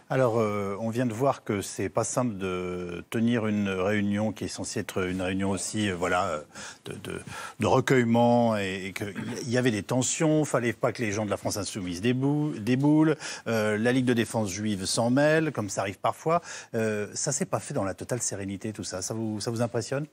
Alors, on vient de voir que c'est pas simple de tenir une réunion qui est censée être une réunion aussi, de recueillement, et qu'il y avait des tensions. Il fallait pas que les gens de la France Insoumise déboulent. La Ligue de défense juive s'en mêle, comme ça arrive parfois. Ça s'est pas fait dans la totale sérénité, tout ça. Ça vous impressionne ?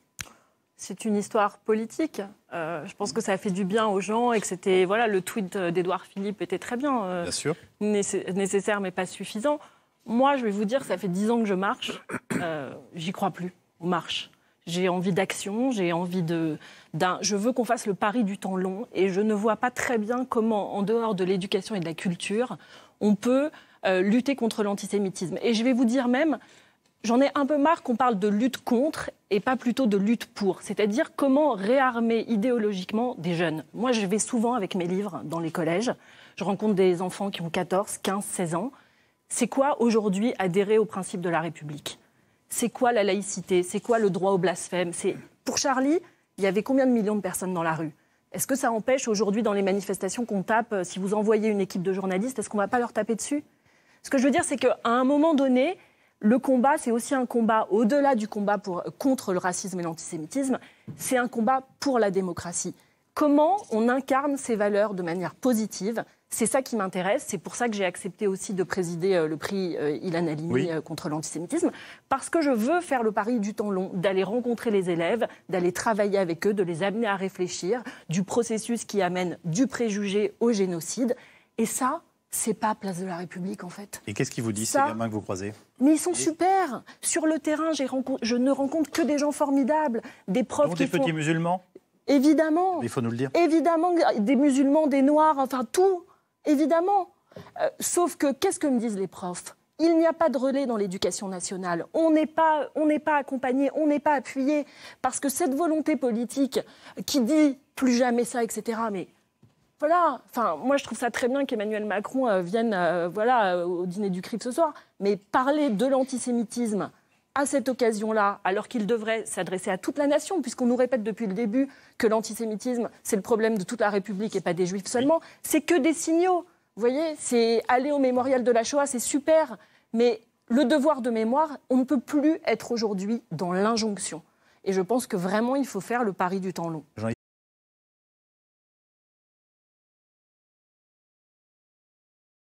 C'est une histoire politique. Je pense que ça a fait du bien aux gens et que c'était, voilà, le tweet d'Édouard Philippe était très bien, sûr. Nécessaire mais pas suffisant. Moi, je vais vous dire, ça fait 10 ans que je marche. J'y crois plus aux marches. J'ai envie d'action, j'ai envie je veux qu'on fasse le pari du temps long et je ne vois pas très bien comment, en dehors de l'éducation et de la culture, on peut lutter contre l'antisémitisme. Et je vais vous dire même, j'en ai un peu marre qu'on parle de lutte contre et pas plutôt de lutte pour. C'est-à-dire comment réarmer idéologiquement des jeunes. Moi, je vais souvent avec mes livres dans les collèges. Je rencontre des enfants qui ont 14, 15, 16 ans. C'est quoi aujourd'hui adhérer aux principes de la République ? C'est quoi la laïcité ? C'est quoi le droit au blasphème ? Pour Charlie, il y avait combien de millions de personnes dans la rue ? Est-ce que ça empêche aujourd'hui dans les manifestations qu'on tape, si vous envoyez une équipe de journalistes, est-ce qu'on ne va pas leur taper dessus ? Ce que je veux dire, c'est qu'à un moment donné, le combat, c'est aussi un combat, au-delà du combat contre le racisme et l'antisémitisme, c'est un combat pour la démocratie. Comment on incarne ces valeurs de manière positive ? C'est ça qui m'intéresse. C'est pour ça que j'ai accepté aussi de présider le prix Ilan Halimi contre l'antisémitisme. Parce que je veux faire le pari du temps long, d'aller rencontrer les élèves, d'aller travailler avec eux, de les amener à réfléchir, du processus qui amène du préjugé au génocide. Et ça, c'est pas Place de la République, en fait. Et qu'est-ce qu'ils vous disent, ces gamins que vous croisez ? Mais ils sont super. Sur le terrain, je ne rencontre que des gens formidables, des profs donc, des petits musulmans ? Évidemment. Il faut nous le dire. Évidemment, des musulmans, des noirs, enfin tout. Évidemment. Sauf que, qu'est-ce que me disent les profs ? Il n'y a pas de relais dans l'éducation nationale. On n'est pas accompagné, on n'est pas appuyé. Parce que cette volonté politique qui dit plus jamais ça, etc., mais voilà, enfin, moi je trouve ça très bien qu'Emmanuel Macron vienne au dîner du CRIF ce soir, mais parler de l'antisémitisme à cette occasion-là, alors qu'il devrait s'adresser à toute la nation, puisqu'on nous répète depuis le début que l'antisémitisme, c'est le problème de toute la République et pas des Juifs seulement, c'est que des signaux. Vous voyez, c'est aller au mémorial de la Shoah, c'est super, mais le devoir de mémoire, on ne peut plus être aujourd'hui dans l'injonction. Et je pense que vraiment, il faut faire le pari du temps long.